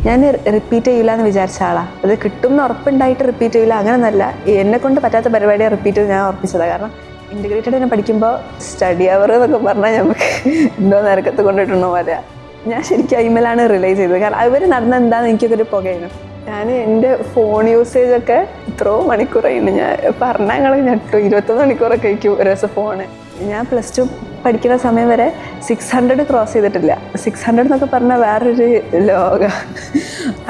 ഞാൻ റിപ്പീറ്റ് ചെയ്യില്ല എന്ന് വിചാരിച്ച ആളാണ്. അത് കിട്ടും എന്ന് ഉറപ്പുണ്ടായിട്ട് റിപ്പീറ്റ് ചെയ്യില്ല അങ്ങനെയൊന്നല്ല. എന്നെ കൊണ്ട് പറ്റാത്ത പരിപാടിയെ റിപ്പീറ്റ് ചെയ്ത് ഞാൻ ഉറപ്പിച്ചതാണ്. കാരണം ഇൻറ്റഗ്രേറ്റഡ് തന്നെ പഠിക്കുമ്പോൾ സ്റ്റഡി അവർ എന്നൊക്കെ പറഞ്ഞാൽ നമുക്ക് എന്തോ നിരക്കത്ത് കൊണ്ടിട്ടുണ്ടോ പോലെ ഞാൻ ശരിക്കും അയിമലാണ് റിയലൈസ് ചെയ്തത്. കാരണം അവർ നടന്ന എന്താണെന്ന് എനിക്കൊരു പുകയായിരുന്നു. ഞാൻ എൻ്റെ ഫോൺ യൂസേജൊക്കെ എത്രയോ മണിക്കൂറായിരുന്നു. ഞാൻ പറഞ്ഞാൽ ഞങ്ങൾ ഞെട്ടു. 21 മണിക്കൂറൊക്കെ ആയിരിക്കും ഒരു ദിവസം ഫോണ്. ഞാൻ +2 പഠിക്കുന്ന സമയം വരെ 600 ക്രോസ് ചെയ്തിട്ടില്ല. 600 എന്നൊക്കെ പറഞ്ഞാൽ വേറൊരു ലോകം.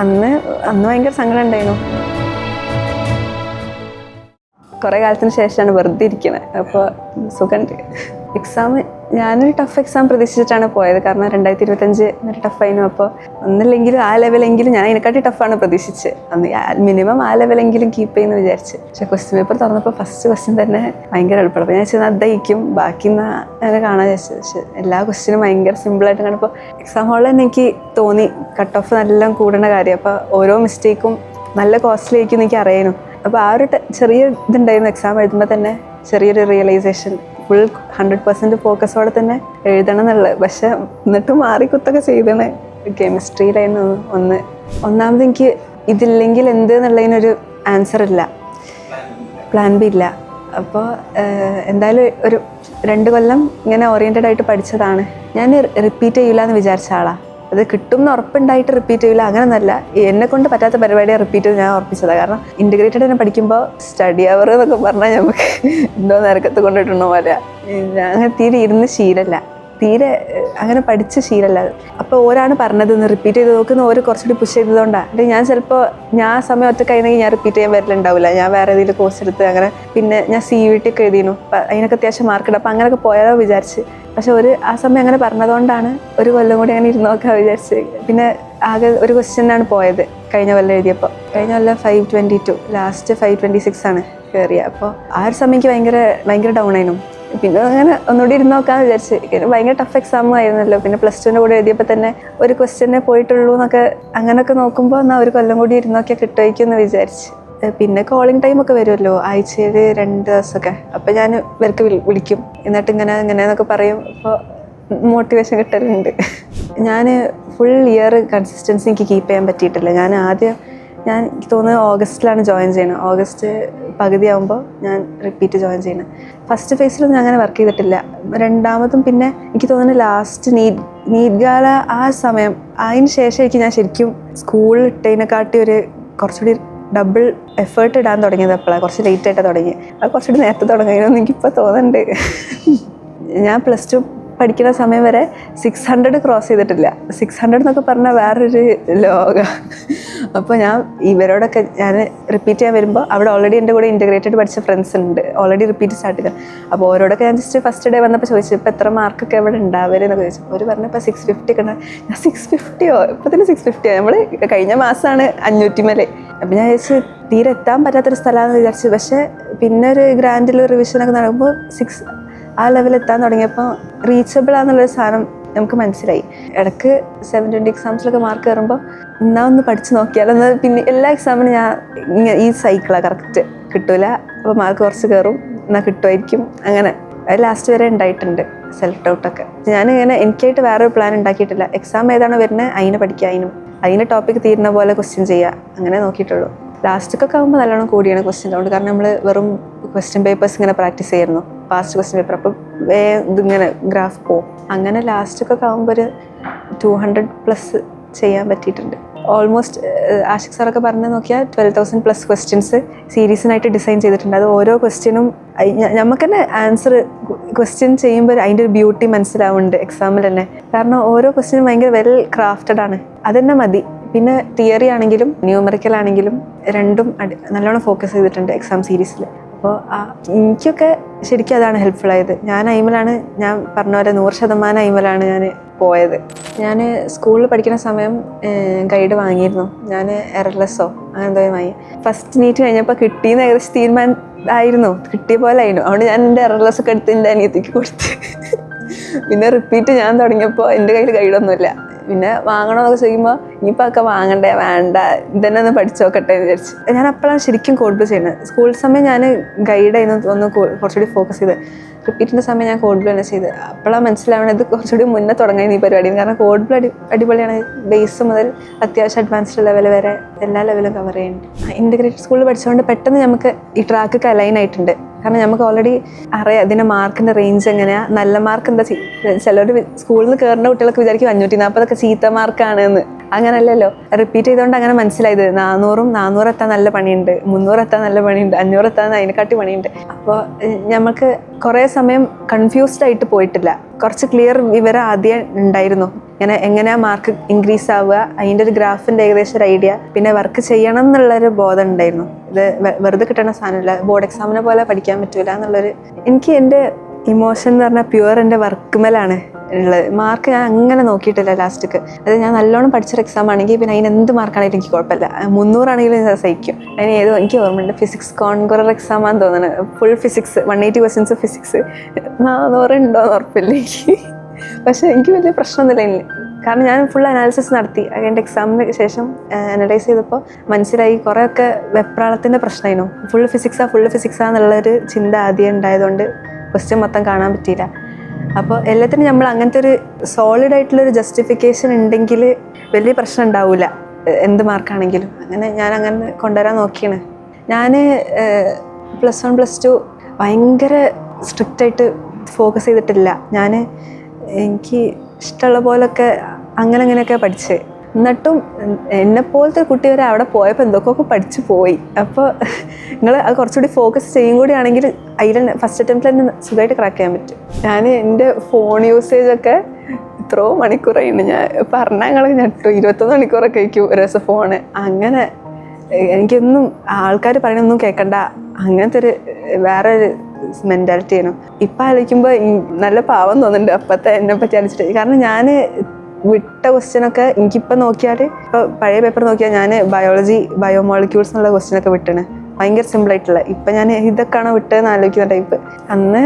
അന്ന് ഭയങ്കര സങ്കടം ഉണ്ടായിരുന്നു. കുറേ കാലത്തിന് ശേഷമാണ് വെറുതെ ഇരിക്കുന്നത്. അപ്പോൾ സുഖമുണ്ട്. എക്സാം ഞാനൊരു ടഫ് എക്സാം പ്രതീക്ഷിച്ചിട്ടാണ് പോയത്. കാരണം 2025 ഒരു ടഫായിരുന്നു. അപ്പോൾ ഒന്നില്ലെങ്കിലും ആ ലെവലെങ്കിലും ഞാൻ അതിനെക്കാട്ടി ടഫാണ് പ്രതീക്ഷിച്ചത്. അന്ന് മിനിമം ആ ലെവലെങ്കിലും കീപ്പ് ചെയ്യുമെന്ന് വിചാരിച്ച്. പക്ഷേ ക്വസ്റ്റ്യൻ പേപ്പർ തുറന്നപ്പോൾ ഫസ്റ്റ് ക്വസ്റ്റ്യൻ തന്നെ ഭയങ്കര എളുപ്പമാണ്. അപ്പോൾ ഞാൻ വെച്ചാൽ അതായിരിക്കും ബാക്കി അങ്ങനെ കാണാൻ വിചാരിച്ചത്. പക്ഷേ എല്ലാ ക്വസ്റ്റ്യനും ഭയങ്കര സിമ്പിളായിട്ട് കാണുമ്പോൾ എക്സാം ഹാളിൽ തന്നെ എനിക്ക് തോന്നി കട്ട് ഓഫ് നല്ല കൂടുന്ന കാര്യം. അപ്പോൾ ഓരോ മിസ്റ്റേക്കും നല്ല കോസ്റ്റ്ലി ആയിരിക്കും എനിക്ക് അറിയാനും. അപ്പോൾ ആ ഒരു ചെറിയ ഇതുണ്ടായിരുന്നു എക്സാം എഴുതുമ്പോൾ തന്നെ, ചെറിയൊരു റിയലൈസേഷൻ. ഫുൾ 100% ഫോക്കസോടെ തന്നെ എഴുതണം എന്നുള്ളത്. പക്ഷെ എന്നിട്ട് മാറിക്കുത്തൊക്കെ ചെയ്തതാണ്. കെമിസ്ട്രിയിലായിരുന്നു ഒന്നാമത് എനിക്ക് ഇതില്ലെങ്കിൽ എന്ത് എന്നുള്ളതിനൊരു ആൻസർ ഇല്ല, പ്ലാൻ ബി ഇല്ല. അപ്പോൾ എന്തായാലും ഒരു 2 കൊല്ലം ഇങ്ങനെ ഓറിയൻറ്റഡ് ആയിട്ട് പഠിച്ചതാണ്. ഞാൻ റിപ്പീറ്റ് ചെയ്യില്ല എന്ന് വിചാരിച്ച ആളാണ്. അത് കിട്ടും എന്ന് ഉറപ്പുണ്ടായിട്ട് റിപ്പീറ്റ് ചെയ്യില്ല അങ്ങനെയൊന്നല്ല. എന്നെ കൊണ്ട് പറ്റാത്ത പരിപാടിയെ റിപ്പീറ്റ് ചെയ്ത് ഞാൻ ഉറപ്പിച്ചതാണ്. കാരണം ഇൻറ്റഗ്രേറ്റഡ് തന്നെ പഠിക്കുമ്പോൾ സ്റ്റഡി അവർ എന്നൊക്കെ പറഞ്ഞാൽ നമുക്ക് എന്തോ നിരക്കത്ത് കൊണ്ടിട്ടുണ്ടോ പോലെ അങ്ങനെ തീരെ ഇരുന്ന് ശീലമല്ല, തീരെ അങ്ങനെ പഠിച്ച ശീലമല്ല. അപ്പോൾ ഓരാണ് പറഞ്ഞതെന്ന് റിപ്പീറ്റ് ചെയ്ത് നോക്കുന്ന ഓരോ കുറച്ചുകൂടി പുഷ് ചെയ്തതുകൊണ്ടാണ്. അല്ലെങ്കിൽ ഞാൻ ചിലപ്പോൾ ഞാൻ സമയം ഒറ്റക്കായിരുന്നെങ്കിൽ ഞാൻ റിപ്പീറ്റ് ചെയ്യാൻ വരലുണ്ടാവില്ല. ഞാൻ വേറെ ഏതെങ്കിലും കോഴ്സ് എടുത്ത് അങ്ങനെ പിന്നെ ഞാൻ CUT ഒക്കെ എഴുതിയിരുന്നു. അതിനൊക്കെ അത്യാവശ്യം മാർക്കിടും. അപ്പോൾ അങ്ങനെയൊക്കെ പോയാലോ വിചാരിച്ച്. പക്ഷെ ആ സമയം അങ്ങനെ പറഞ്ഞതുകൊണ്ടാണ് ഒരു കൊല്ലം കൂടി അങ്ങനെ ഇരുന്ന് നോക്കാൻ വിചാരിച്ച്. പിന്നെ ആകെ ഒരു ക്വസ്റ്റ്യനാണ് പോയത് കഴിഞ്ഞ കൊല്ലം എഴുതിയപ്പോൾ. കഴിഞ്ഞ കൊല്ലം 522, ലാസ്റ്റ് 526 ആണ് കയറിയത്. അപ്പോൾ ആ ഒരു സമയം എനിക്ക് ഭയങ്കര ഡൗൺ ആയിരുന്നു. പിന്നെ അങ്ങനെ ഒന്നുകൂടി ഇരുന്ന് നോക്കാമെന്ന് വിചാരിച്ച്. ഭയങ്കര ടഫ് എക്സാമും ആയിരുന്നല്ലോ. പിന്നെ +2 കൂടെ എഴുതിയപ്പോൾ തന്നെ ഒരു ക്വസ്റ്റ്യനെ പോയിട്ടുള്ളൂ എന്നൊക്കെ അങ്ങനെയൊക്കെ നോക്കുമ്പോൾ എന്നാൽ ഒരു കൊല്ലം കൂടി ഇരുന്ന് നോക്കിയാൽ കിട്ടുമായിരിക്കും എന്ന് വിചാരിച്ച്. പിന്നെ കോളിംഗ് ടൈമൊക്കെ വരുമല്ലോ, ആഴ്ചയിൽ 2 ദിവസമൊക്കെ. അപ്പോൾ ഞാൻ ഇവർക്ക് വിളിക്കും, എന്നിട്ട് ഇങ്ങനെയെന്നൊക്കെ പറയും. അപ്പോൾ മോട്ടിവേഷൻ കിട്ടലുണ്ട്. ഞാൻ ഫുൾ ഇയർ കൺസിസ്റ്റൻസി എനിക്ക് കീപ്പ് ചെയ്യാൻ പറ്റിയിട്ടില്ല. ഞാൻ എനിക്ക് തോന്നുന്നത് ഓഗസ്റ്റിലാണ് ജോയിൻ ചെയ്യുന്നത്. ഓഗസ്റ്റ് പകുതിയാകുമ്പോൾ ഞാൻ റിപ്പീറ്റ് ജോയിൻ ചെയ്യുന്നത്. ഫസ്റ്റ് ഫേസിലൊന്നും ഞാൻ അങ്ങനെ വർക്ക് ചെയ്തിട്ടില്ല. രണ്ടാമതും പിന്നെ എനിക്ക് തോന്നുന്നത് ലാസ്റ്റ് നീറ്റ് ഗാല ആ സമയം അതിന് ശേഷം ഞാൻ ശരിക്കും സ്കൂളിൽ ഇട്ടതിനെക്കാട്ടി കുറച്ചുകൂടി ഡബിൾ എഫേർട്ട് ഇടാൻ തുടങ്ങിയത് അപ്പോഴാണ്. കുറച്ച് ലേറ്റായിട്ടാണ് തുടങ്ങി. അത് കുറച്ചുകൂടി നേരത്തെ തുടങ്ങിയെന്ന് എനിക്കിപ്പോൾ തോന്നുന്നുണ്ട്. ഞാൻ +2 പഠിക്കുന്ന സമയം വരെ 600 ക്രോസ് ചെയ്തിട്ടില്ല. 600 എന്നൊക്കെ പറഞ്ഞാൽ വേറൊരു ലോകം. അപ്പോൾ ഞാൻ ഇവരോടൊക്കെ ഞാൻ റിപ്പീറ്റ് ചെയ്യാൻ വരുമ്പോൾ അവിടെ ഓൾറെഡി എൻ്റെ കൂടെ ഇൻറ്റഗ്രേറ്റഡ് പഠിച്ച ഫ്രണ്ട്സ് ഉണ്ട്, ഓൾറെഡി റിപ്പീറ്റ് സ്റ്റാർട്ട് ചെയ്തത്. അപ്പോൾ ഓരോടൊക്കെ ഞാൻ ജസ്റ്റ് ഫസ്റ്റ് ഡേ വന്നപ്പോൾ ചോദിച്ചു, ഇപ്പോൾ എത്ര മാർക്കൊക്കെ ഇവിടെ ഉണ്ടാവരുതെന്നൊക്കെ ചോദിച്ചു. അവർ പറഞ്ഞു ഇപ്പോൾ 650 ഒക്കെ ഉണ്ട്. ഞാൻ 650യോ ഇപ്പോൾ തന്നെ 650യോ? നമ്മൾ കഴിഞ്ഞ മാസമാണ് 500 മേലെ. അപ്പോൾ ഞാൻ ചോദിച്ചു തീരെ എത്താൻ പറ്റാത്തൊരു സ്ഥലമാണെന്ന് വിചാരിച്ചു. പക്ഷേ പിന്നെ ഒരു ഗ്രാൻഡിൽ റിവിഷനൊക്കെ നടക്കുമ്പോൾ ആ ലെവലെത്താൻ തുടങ്ങിയപ്പോൾ റീച്ചബിൾ ആണെന്നുള്ളൊരു സാധനം നമുക്ക് മനസ്സിലായി. ഇടയ്ക്ക് 720 എക്സാംസിലൊക്കെ മാർക്ക് കയറുമ്പോൾ എന്നാൽ ഒന്ന് പഠിച്ച് നോക്കിയാലോ എന്ന്. പിന്നെ എല്ലാ എക്സാമിനും ഞാൻ ഈ സൈക്കിളാണ്, കറക്റ്റ് കിട്ടൂല, അപ്പോൾ മാർക്ക് കുറച്ച് കയറും, എന്നാൽ കിട്ടുമായിരിക്കും, അങ്ങനെ അത് ലാസ്റ്റ് വരെ ഉണ്ടായിട്ടുണ്ട്. സെൽഫ് ഡൗട്ടൊക്കെ ഞാനിങ്ങനെ എനിക്കായിട്ട് വേറൊരു പ്ലാൻ ഉണ്ടാക്കിയിട്ടില്ല. എക്സാം ഏതാണോ വരുന്നത് അതിനെ പഠിക്കുക, അതിന് ടോപ്പിക് തീരുന്ന പോലെ ക്വസ്റ്റ്യൻ ചെയ്യുക, അങ്ങനെ നോക്കിയിട്ടുള്ളൂ. ലാസ്റ്റൊക്കെ ആകുമ്പോൾ നല്ലോണം കൂടിയാണ് ക്വസ്റ്റ്യൻ കൗണ്ട്. കാരണം നമ്മൾ വെറും ക്വസ്റ്റ്യൻ പേപ്പേഴ്സ് ഇങ്ങനെ പ്രാക്ടീസ് ചെയ്യുന്നു, പാസ്റ്റ് ക്വസ്റ്റ്യൻ പേപ്പർ. അപ്പോൾ ഇതിങ്ങനെ ഗ്രാഫ് പോവും. അങ്ങനെ ലാസ്റ്റൊക്കെ ആകുമ്പോൾ ഒരു 200+ ചെയ്യാൻ പറ്റിയിട്ടുണ്ട്. ഓൾമോസ്റ്റ് ആഷിഖ് സാറൊക്കെ പറഞ്ഞ് നോക്കിയാൽ 12,000+ ക്വസ്റ്റ്യൻസ് സീരീസിനായിട്ട് ഡിസൈൻ ചെയ്തിട്ടുണ്ട്. അത് ഓരോ ക്വസ്റ്റ്യനും നമുക്ക് തന്നെ ആൻസർ ക്വസ്റ്റ്യൻ ചെയ്യുമ്പോൾ അതിൻ്റെ ഒരു ബ്യൂട്ടി മനസ്സിലാവുന്നുണ്ട് എക്സാമിൽ തന്നെ. കാരണം ഓരോ ക്വസ്റ്റ്യനും ഭയങ്കര വെൽ ക്രാഫ്റ്റഡ് ആണ്. അതെന്നെ മതി. പിന്നെ തിയറി ആണെങ്കിലും ന്യൂമറിക്കൽ ആണെങ്കിലും രണ്ടും നല്ലോണം ഫോക്കസ് ചെയ്തിട്ടുണ്ട് എക്സാം സീരീസിൽ. അപ്പോൾ എനിക്കൊക്കെ ശരിക്കും അതാണ് ഹെൽപ്ഫുൾ ആയത്. ഞാൻ പറഞ്ഞ പോലെ 100% അയിമലാണ് ഞാൻ പോയത്. ഞാൻ സ്കൂളിൽ പഠിക്കുന്ന സമയം ഗൈഡ് വാങ്ങിയിരുന്നു. ഞാൻ എറർലെസ്സോ അങ്ങനെ എന്തോ വാങ്ങി. ഫസ്റ്റ് നീറ്റ് കഴിഞ്ഞപ്പോൾ കിട്ടിയെന്ന് ഏകദേശം തീരുമാനമായിരുന്നു, കിട്ടിയ പോലെ ആയിരുന്നു. അതുകൊണ്ട് ഞാൻ എൻ്റെ എറർലെസ്സൊക്കെ എടുത്ത് എൻ്റെ അനിയത്തിക്ക് കൊടുത്ത്. പിന്നെ റിപ്പീറ്റ് ഞാൻ തുടങ്ങിയപ്പോൾ എൻ്റെ കയ്യിൽ ഗൈഡൊന്നുമില്ല. പിന്നെ വാങ്ങണമെന്നൊക്കെ ചോദിക്കുമ്പോൾ ഇനിയിപ്പോൾ ഒക്കെ വാങ്ങണ്ടേ വേണ്ട ഇതന്നെ ഒന്ന് പഠിച്ചു നോക്കട്ടെ എന്ന് വിചാരിച്ചു. ഞാൻ അപ്പോഴാണ് ശരിക്കും കോഡ് ബ്ലൂ ചെയ്യുന്നത്. സ്കൂൾ സമയം ഞാൻ ഗൈഡായിരുന്നു ഒന്ന് കുറച്ചുകൂടി ഫോക്കസ് ചെയ്ത്, റിപ്പീറ്റിൻ്റെ സമയം ഞാൻ കോഡ് ബ്ലൂ തന്നെ ചെയ്ത്. അപ്പോഴാണ് മനസ്സിലാവണത് ഇത് കുറച്ചുകൂടി മുന്നേ തുടങ്ങുന്ന ഈ പരിപാടി. കാരണം കോഡ് ബ്ലൂ അടിപൊളിയാണ്. ബേസ് മുതൽ അത്യാവശ്യം അഡ്വാൻസ്ഡ് ലെവൽ വരെ എല്ലാ ലെവലും കവർ ചെയ്യുന്നുണ്ട്. ഇൻ്റഗ്രേറ്റഡ് സ്കൂളിൽ പഠിച്ചുകൊണ്ട് പെട്ടെന്ന് നമുക്ക് ഈ ട്രാക്കൊക്കെ അലൈൻ ആയിട്ടുണ്ട്. കാരണം നമുക്ക് ഓൾറെഡി അറിയാം ഇതിൻ്റെ മാർക്കിൻ്റെ റേഞ്ച് എങ്ങനെയാണ്. നല്ല മാർക്ക് എന്താ ചിലർ സ്കൂളിൽ നിന്ന് കയറുന്ന കുട്ടികളൊക്കെ വിചാരിക്കും 540 ചീത്ത മാർക്കാണെന്ന്. അങ്ങനല്ലല്ലോ. റിപ്പീറ്റ് ചെയ്തുകൊണ്ട് അങ്ങനെ മനസ്സിലായത് 400 എത്താൻ നല്ല പണിയുണ്ട്, 300 എത്താൻ നല്ല പണിയുണ്ട്, 500 എത്താൻ അതിനെക്കാട്ടി പണിയുണ്ട്. അപ്പോൾ നമുക്ക് കുറേ സമയം കൺഫ്യൂസ്ഡ് ആയിട്ട് പോയിട്ടില്ല. കുറച്ച് ക്ലിയർ വിവരം ആദ്യം ഉണ്ടായിരുന്നു. ഇങ്ങനെ എങ്ങനെയാ മാർക്ക് ഇൻക്രീസ് ആവുക, അതിൻ്റെ ഒരു ഗ്രാഫിൻ്റെ ഏകദേശം ഒരു ഐഡിയ, പിന്നെ വർക്ക് ചെയ്യണം എന്നുള്ളൊരു ബോധം ഉണ്ടായിരുന്നു. ഇത് വെറുതെ കിട്ടുന്ന സാധനമില്ല, ബോർഡ് എക്സാമിനെ പോലെ പഠിക്കാൻ പറ്റൂല എന്നുള്ളൊരു. എനിക്ക് എൻ്റെ ഇമോഷൻ എന്ന് പറഞ്ഞാൽ പ്യുവർ എൻ്റെ വർക്ക് മേലാണ് ഉള്ളത്. മാർക്ക് ഞാൻ അങ്ങനെ നോക്കിയിട്ടില്ല ലാസ്റ്റ്ക്ക്. അത് ഞാൻ നല്ലോണം പഠിച്ചൊരു എക്സാം ആണെങ്കിൽ പിന്നെ അതിന് എന്ത് മാർക്കാണെങ്കിലും എനിക്ക് കുഴപ്പമില്ല. 300 ആണെങ്കിലും ഞാൻ സഹിക്കും. അതിന് എനിക്ക് ഓർമ്മയുണ്ട് ഫിസിക്സ് കോൺകുറർ എക്സാം ആണെന്ന് തോന്നുന്നത്. ഫുൾ ഫിസിക്സ് 180 ക്വസ്റ്റ്യൻസ് ഫിസിക്സ് 400 ഉണ്ടോയെന്ന് ഉറപ്പില്ല എനിക്ക്. പക്ഷേ എനിക്ക് വലിയ പ്രശ്നമൊന്നുമില്ല. കാരണം ഞാൻ ഫുൾ അനാലിസിസ് നടത്തി. അതിൻ്റെ എക്സാമിന് ശേഷം അനലൈസ് ചെയ്തപ്പോൾ മനസ്സിലായി കുറേയൊക്കെ വെപ്രാളത്തിൻ്റെ പ്രശ്നമായിരുന്നു. ഫുൾ ഫിസിക്സാന്നുള്ളൊരു ചിന്ത ആദ്യം ഉണ്ടായതുകൊണ്ട് ക്വസ്റ്റ്യൻ മൊത്തം കാണാൻ പറ്റിയില്ല. അപ്പോൾ എല്ലാത്തിനും നമ്മൾ അങ്ങനത്തെ ഒരു സോളിഡ് ആയിട്ടുള്ളൊരു ജസ്റ്റിഫിക്കേഷൻ ഉണ്ടെങ്കിൽ വലിയ പ്രശ്നം ഉണ്ടാവില്ല എന്ത് മാർക്കാണെങ്കിലും. ഞാൻ അങ്ങനെ കൊണ്ടുവരാൻ നോക്കിയാണ്. ഞാൻ +1 +2 ഭയങ്കര സ്ട്രിക്റ്റായിട്ട് ഫോക്കസ് ചെയ്തിട്ടില്ല. എനിക്ക് ഇഷ്ടമുള്ള പോലൊക്കെ അങ്ങനെയൊക്കെ പഠിച്ച്. എന്നിട്ടും എന്നെപ്പോലത്തെ കുട്ടി വരെ അവിടെ പോയപ്പോൾ എന്തൊക്കെയൊക്കെ പഠിച്ചു പോയി. അപ്പോൾ നിങ്ങൾ അത് കുറച്ചുകൂടി ഫോക്കസ് ചെയ്യും കൂടി ആണെങ്കിൽ അതിൽ ഫസ്റ്റ് അറ്റംപ്റ്റിൽ തന്നെ സുഖമായിട്ട് ക്രാക്ക് ചെയ്യാൻ പറ്റും. ഞാൻ എൻ്റെ ഫോൺ യൂസേജൊക്കെ എത്രയോ മണിക്കൂറായിട്ടുണ്ട്. ഞാൻ പറഞ്ഞാൽ ഞങ്ങൾ ഞെട്ടു. 21 മണിക്കൂറൊക്കെ ആയിരിക്കും ഒരു ദിവസം ഫോണ്. അങ്ങനെ എനിക്കൊന്നും ആൾക്കാർ പറയണൊന്നും കേൾക്കണ്ട, അങ്ങനത്തെ ഒരു വേറെ ഒരു മെൻറ്റാലിറ്റി ആയിരുന്നു. ഇപ്പം ആലോചിക്കുമ്പോൾ നല്ല പാവം തോന്നുന്നുണ്ട് അപ്പത്തെ എന്നെ പറ്റി ആലോചിച്ചിട്ട്. കാരണം ഞാൻ വിട്ട ക്വസ്റ്റ്യനൊക്കെ എനിക്കിപ്പോൾ നോക്കിയാൽ, ഇപ്പോൾ പഴയ പേപ്പർ നോക്കിയാൽ ഞാൻ ബയോളജി ബയോമോളിക്യൂൾസ് എന്നുള്ള ക്വസ്റ്റ്യനൊക്കെ വിട്ടാണ്, ഭയങ്കര സിമ്പിളായിട്ടുള്ള. ഇപ്പം ഞാൻ ഇതൊക്കെയാണോ വിട്ടതെന്ന് ആലോചിക്കുന്ന ടൈപ്പ്. അന്ന്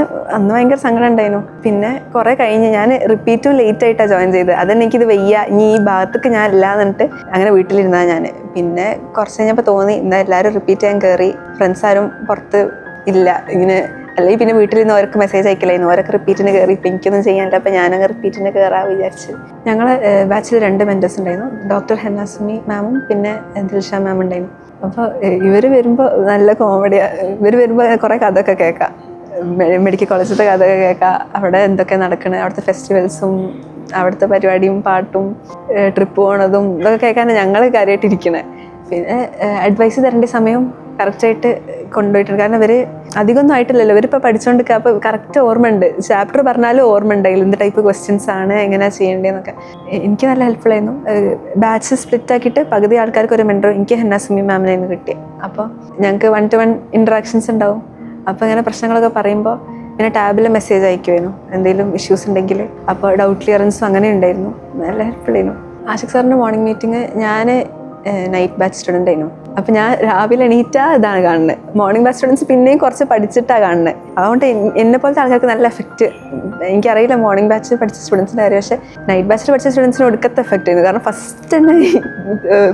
ഭയങ്കര സങ്കടം ഉണ്ടായിരുന്നു. പിന്നെ കുറേ കഴിഞ്ഞ് ഞാൻ റിപ്പീറ്റും ലേറ്റായിട്ടാണ് ജോയിൻ ചെയ്തത്. അതന്നെ എനിക്കിത് വയ്യ, ഇനി ഈ ഭാഗത്തേക്ക് ഞാൻ ഇല്ല എന്നിട്ട് അങ്ങനെ വീട്ടിലിരുന്നാൽ ഞാൻ. പിന്നെ കുറച്ച് കഴിഞ്ഞപ്പോൾ തോന്നി എന്നാൽ എല്ലാവരും റിപ്പീറ്റ് ചെയ്യാൻ കയറി, ഫ്രണ്ട്സ് ആരും പുറത്ത് ഇല്ല ഇങ്ങനെ. അല്ലെങ്കിൽ പിന്നെ വീട്ടിൽ നിന്ന് അവർക്ക് മെസ്സേജ് അയക്കില്ലായിരുന്നു, അവരൊക്കെ റിപ്പീറ്റിന് കയറി. ഇപ്പം എനിക്കൊന്നും ചെയ്യാനില്ല, അപ്പം ഞാനങ്ങ് റിപ്പീറ്റിന് കയറാമെന്ന് വിചാരിച്ചു. ഞങ്ങൾ ബാച്ചിൽ 2 മെൻറ്റേഴ്സ് ഉണ്ടായിരുന്നു, ഡോക്ടർ ഹെന്നാസുമി മാമും പിന്നെ ദിൽഷ മാം ഉണ്ടായിരുന്നു. അപ്പോൾ ഇവർ വരുമ്പോൾ നല്ല കോമഡിയാണ്. ഇവർ വരുമ്പോൾ കുറേ കഥയൊക്കെ കേൾക്കാം, മെഡിക്കൽ കോളേജിലത്തെ കഥയൊക്കെ കേൾക്കാം, അവിടെ എന്തൊക്കെ നടക്കണേ, അവിടുത്തെ ഫെസ്റ്റിവൽസും അവിടുത്തെ പരിപാടിയും പാട്ടും ട്രിപ്പ് പോകണതും ഇതൊക്കെ കേൾക്കാനാണ് ഞങ്ങൾ കാര്യമായിട്ടിരിക്കണേ. പിന്നെ അഡ്വൈസ് തരേണ്ട സമയം കറക്റ്റായിട്ട് കൊണ്ടുപോയിട്ടുണ്ട്. കാരണം ഇവർ അധികമൊന്നും ആയിട്ടില്ലല്ലോ, ഇവരിപ്പോൾ പഠിച്ചുകൊണ്ടിരിക്കുക. അപ്പോൾ കറക്റ്റ് ഓർമ്മയുണ്ട്, ചാപ്റ്റർ പറഞ്ഞാലും ഓർമ്മ ഉണ്ടായില്ല എന്ത് ടൈപ്പ് ക്വസ്റ്റ്യൻസ് ആണ് എങ്ങനെയാണ് ചെയ്യേണ്ടതെന്നൊക്കെ. എനിക്ക് നല്ല ഹെൽപ്ഫുള്ളായിരുന്നു. ബാച്ച് സ്പ്ലിറ്റ് ആക്കിയിട്ട് പകുതി ആൾക്കാർക്ക് ഒരു മെൻറ്റർ എനിക്ക് ഹെന്നാസുമി മാമിനായിരുന്നു കിട്ടിയത്. അപ്പോൾ ഞങ്ങൾക്ക് 1-to-1 ഇൻട്രാക്ഷൻസ് ഉണ്ടാവും. അപ്പോൾ ഇങ്ങനെ പ്രശ്നങ്ങളൊക്കെ പറയുമ്പോൾ പിന്നെ ടാബിൽ മെസ്സേജ് അയക്കുമായിരുന്നു എന്തെങ്കിലും ഇഷ്യൂസ് ഉണ്ടെങ്കിൽ. അപ്പോൾ ഡൗട്ട് ക്ലിയറൻസും അങ്ങനെ ഉണ്ടായിരുന്നു, നല്ല ഹെൽപ്ഫുള്ളായിരുന്നു. ആഷിഖ് സാറിൻ്റെ മോർണിംഗ് മീറ്റിംഗ്, ഞാൻ നൈറ്റ് ബാച്ച് സ്റ്റുഡൻ്റ് ആയിരുന്നു. അപ്പം ഞാൻ രാവിലെ എണീറ്റാൽ ഇതാണ് കാണുന്നത്. മോർണിംഗ് ബാച്ച് സ്റ്റുഡൻസ് പിന്നെയും കുറച്ച് പഠിച്ചിട്ടാണ് കാണുന്നത്. അതുകൊണ്ട് എന്നെ പോലത്തെ ആൾക്കാർക്ക് നല്ല എഫക്റ്റ്. എനിക്കറിയില്ല മോർണിംഗ് ബാച്ച് പഠിച്ച സ്റ്റുഡൻസിൻ്റെ കാര്യം, പക്ഷേ നൈറ്റ് ബാച്ചിൽ പഠിച്ച സ്റ്റുഡൻസിന് ഒടുക്കത്തെ എഫക്റ്റ് ചെയ്യുന്നു. കാരണം ഫസ്റ്റ് തന്നെ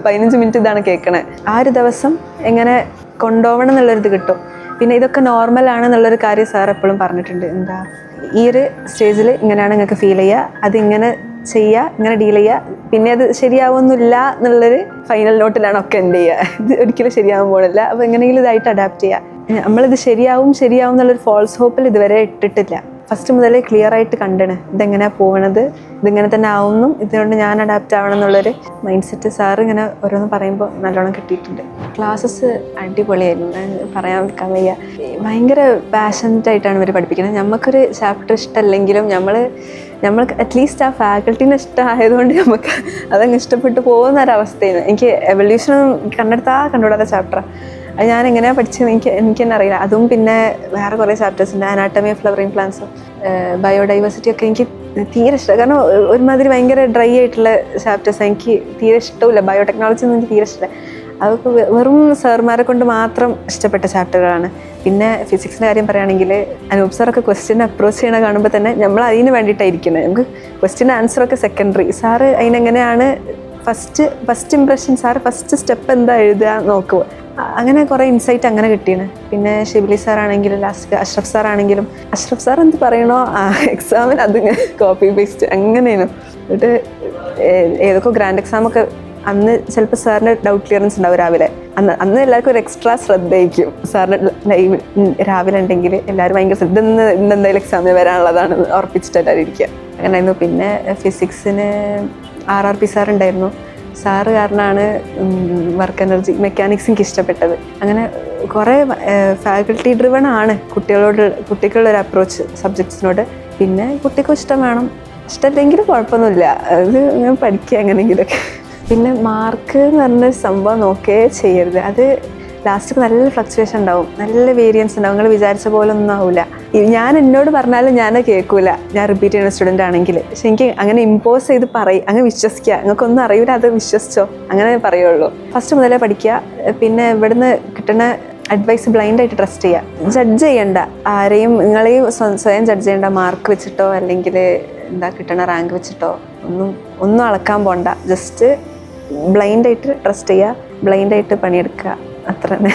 15 മിനിറ്റ് ഇതാണ് കേൾക്കണത്. ആ ഒരു ദിവസം എങ്ങനെ കൊണ്ടുപോകണം എന്നുള്ളൊരിത് കിട്ടും. പിന്നെ ഇതൊക്കെ നോർമലാണെന്നുള്ളൊരു കാര്യം സാർ എപ്പോഴും പറഞ്ഞിട്ടുണ്ട്. എന്താ ഈ ഒരു സ്റ്റേജിൽ ഇങ്ങനെയാണ് നിങ്ങൾക്ക് ഫീൽ ചെയ്യുക, അതിങ്ങനെ ചെയ്യുക, ഇങ്ങനെ ഡീൽ ചെയ്യുക, പിന്നെ അത് ശരിയാവുന്നില്ല എന്നുള്ളൊരു ഫൈനൽ നോട്ടിലാണ് ഒക്കെ എൻഡ് ചെയ്യുക. ഇത് ഒരിക്കലും ശരിയാവാൻ പോകില്ല. അപ്പോൾ എങ്ങനെയെങ്കിലും ഇതായിട്ട് അഡാപ്റ്റ് ചെയ്യുക. നമ്മളിത് ശരിയാവും എന്നുള്ളൊരു ഫോൾസ് ഹോപ്പിൽ ഇതുവരെ ഇട്ടിട്ടില്ല. ഫസ്റ്റ് മുതലേ ക്ലിയർ ആയിട്ട് കണ്ടണ് ഇതെങ്ങനെയാണ് പോകണത്, ഇതിങ്ങനെ തന്നെ ആവുന്നു, ഇതുകൊണ്ട് ഞാൻ അഡാപ്റ്റ് ആവണം എന്നുള്ളൊരു മൈൻഡ് സെറ്റ് സാറ് ഇങ്ങനെ ഓരോന്ന് പറയുമ്പോൾ നല്ലോണം കിട്ടിയിട്ടുണ്ട്. ക്ലാസ്സസ് അടിപൊളിയായിരുന്നു, പറയാൻ നിൽക്കാൻ വയ്യ. ഭയങ്കര പാഷനറ്റ് ആയിട്ടാണ് ഇവർ പഠിപ്പിക്കുന്നത്. നമുക്കൊരു ചാപ്റ്റർ ഇഷ്ടമല്ലെങ്കിലും നമ്മൾക്ക് അറ്റ്ലീസ്റ്റ് ആ ഫാക്കൽറ്റീനെ ഇഷ്ടമായതുകൊണ്ട് നമുക്ക് അതങ്ങ് ഇഷ്ടപ്പെട്ടു പോകുന്ന ഒരവസ്ഥയാണ്. എനിക്ക് എവല്യൂഷനും കണ്ടുകൂടാത്ത ചാപ്റ്ററാണ്. അത് ഞാൻ എങ്ങനെയാണ് പഠിച്ചത് എനിക്ക് തന്നെ അറിയില്ല. അതും പിന്നെ വേറെ കുറേ ചാപ്റ്റേഴ്സ് ഉണ്ട്, അനാട്ടമി ഓഫ് ഫ്ലവറിങ് പ്ലാന്റ്സും ബയോഡൈവേഴ്സിറ്റി ഒക്കെ എനിക്ക് തീരെ ഇഷ്ടമാണ്. കാരണം ഒരുമാതിരി ഭയങ്കര ഡ്രൈ ആയിട്ടുള്ള ചാപ്റ്റേഴ്സ് എനിക്ക് തീരെ ഇഷ്ടമില്ല. ബയോടെക്നോളജി ഒന്നും എനിക്ക് തീരെ ഇഷ്ടമില്ല. അതൊക്കെ വെറും സാറുമാരെ കൊണ്ട് മാത്രം ഇഷ്ടപ്പെട്ട ചാപ്റ്ററുകളാണ്. പിന്നെ ഫിസിക്സിൻ്റെ കാര്യം പറയുകയാണെങ്കിൽ അനൂപ് സാറൊക്കെ ക്വസ്റ്റ്യൻ അപ്രോച്ച് ചെയ്യണ കാണുമ്പോൾ തന്നെ നമ്മൾ അതിന് വേണ്ടിയിട്ടായിരിക്കുന്നത്. നമുക്ക് ക്വസ്റ്റ്യൻ ആൻസറൊക്കെ സെക്കൻഡറി, സാറ് അതിനെങ്ങനെയാണ് first impression, sir first step എന്താ എഴുതുക നോക്കുക. അങ്ങനെ കുറേ ഇൻസൈറ്റ് അങ്ങനെ കിട്ടിയാണ്. പിന്നെ ഷിബിലി സാറാണെങ്കിലും ലാസ്റ്റ് അഷ്റഫ് സാറാണെങ്കിലും, അഷ്റഫ് സാർ എന്ത് പറയണോ എക്സാമിന് അതിങ്ങനെ കോപ്പി പേസ്റ്റ് അങ്ങനെയാണ്. എന്നിട്ട് ഏതൊക്കെ ഗ്രാൻഡ് എക്സാമൊക്കെ അന്ന് ചിലപ്പോൾ സാറിന് ഡൗട്ട് ക്ലിയറൻസ് ഉണ്ടാവും രാവിലെ. അന്ന് എല്ലാവർക്കും ഒരു എക്സ്ട്രാ ശ്രദ്ധയായിരിക്കും സാറിന് ലൈവ് രാവിലെ ഉണ്ടെങ്കിൽ. എല്ലാവരും ഭയങ്കര ശ്രദ്ധ, ഇന്ന് എന്തായാലും എക്സാമിന് വരാനുള്ളതാണ് ഉറപ്പിച്ചിട്ട് എല്ലാവരും ഇരിക്കുക. അങ്ങനെയായിരുന്നു. പിന്നെ ഫിസിക്സിന് RRP സാർ ഉണ്ടായിരുന്നു. സാറ് കാരണമാണ് വർക്ക് എനർജി മെക്കാനിക്സ് എനിക്ക് ഇഷ്ടപ്പെട്ടത്. അങ്ങനെ കുറേ ഫാക്കൽറ്റി ഡ്രിവൺ ആണ് കുട്ടികളുടെ ഒരു അപ്രോച്ച് സബ്ജക്ട്സിനോട്. പിന്നെ കുട്ടിക്കും ഇഷ്ടം വേണം, ഇഷ്ടമല്ലെങ്കിലും കുഴപ്പമൊന്നുമില്ല, അത് ഞാൻ പഠിക്കുക എങ്ങനെയെങ്കിലുമൊക്കെ. പിന്നെ മാർക്ക് എന്ന് പറഞ്ഞ സംഭവം നോക്കേ ചെയ്യരുത്. അത് ലാസ്റ്റ് നല്ല ഫ്ലക്ച്വേഷൻ ഉണ്ടാവും, നല്ല വേരിയൻസ് ഉണ്ടാവും. നിങ്ങൾ വിചാരിച്ച പോലെ ഒന്നും ആവില്ല. ഞാൻ എന്നോട് പറഞ്ഞാലും ഞാൻ കേൾക്കൂല, ഞാൻ റിപ്പീറ്റ് ചെയ്യുന്ന സ്റ്റുഡൻ്റ് ആണെങ്കിൽ. പക്ഷെ എനിക്ക് അങ്ങനെ ഇമ്പോസ് ചെയ്ത് അങ്ങ് വിശ്വസിക്കുക. നിങ്ങൾക്കൊന്നും അറിയില്ല, അത് വിശ്വസിച്ചോ, അങ്ങനെ പറയുള്ളൂ. ഫസ്റ്റ് മുതലേ പഠിക്കുക. പിന്നെ ഇവിടുന്ന് കിട്ടുന്ന അഡ്വൈസ് ബ്ലൈൻഡായിട്ട് ട്രസ്റ്റ് ചെയ്യുക. ജഡ്ജ് ചെയ്യണ്ട ആരെയും, നിങ്ങളെയും സ്വയം ജഡ്ജ് ചെയ്യേണ്ട. മാർക്ക് വെച്ചിട്ടോ അല്ലെങ്കിൽ കിട്ടണ റാങ്ക് വെച്ചിട്ടോ ഒന്നും അളക്കാൻ പോണ്ട. ജസ്റ്റ് ബ്ലൈൻഡായിട്ട് ട്രസ്റ്റ് ചെയ്യുക, ബ്ലൈൻഡായിട്ട് പണിയെടുക്കുക, അത്ര തന്നെ.